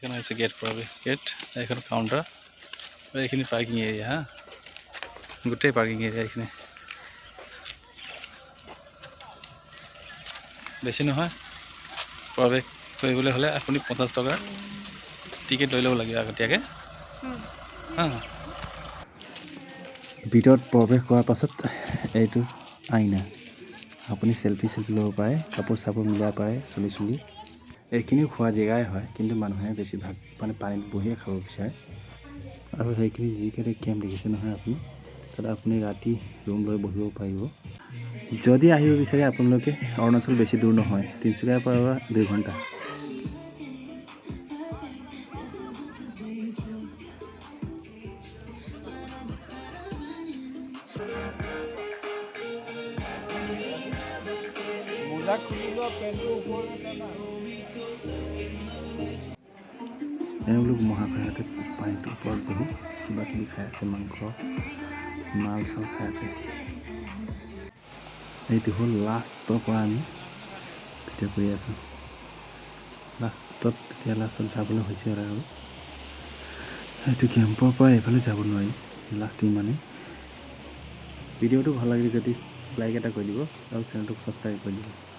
এখানে আছে গেট পাবে গেট এখন কাউন্টাৰ এইখিনি পাৰ্কিং এৰিয়া হ্যাঁ গোটেই পাৰ্কিং এৰিয়া এইখিনি বেছি নহয় প্ৰৱেশ কৰিবলৈ হ'লে আপুনি 50 টকা টিকেট লৈ ল'ব লাগিব আগতীয়াকৈ হা ভিতৰত প্ৰৱেশ কৰাৰ পাছত এইটো আইনা আপুনি সেলফি ল'ব পাৰে কাপোৰ চাপোৰ মিলাব পাৰে চুলি এইখিনিও খোৱা জেগাই হয় কিন্তু মানুহে বেছিভাগ মানে পানীত বহিয়ে খাব বিচাৰে আৰু সেইখিনি যিকেইটা কেম্প দেখিছে নহয় আপুনি তাত আপুনি ৰাতি ৰুম লৈ বহিব পাৰিব যদি আহিব বিচাৰে আপোনালোকে অৰুণাচল বেছি দূৰ নহয় তিনিচুকীয়াৰ পৰা 2 ঘণ্টা এওঁলোক মহাশয়হঁতে পানীটোৰ ওপৰত বহি কিবা কিবি খাই আছে মাংস মাল চাল খাই আছে এইটো হ'ল লাষ্টৰ পৰা আমি ভিডিঅ' কৰি আছোঁ লাষ্টত যাবলৈ হৈছে আৰু এইটো কেম্পৰ পৰা এইফালে যাব নোৱাৰি লাষ্ট ইমানেই ভিডিঅ'টো ভাল লাগিলে যদি লাইক এটা কৰি দিব আৰু চেনেলটোক ছাবস্ক্ৰাইব কৰি দিব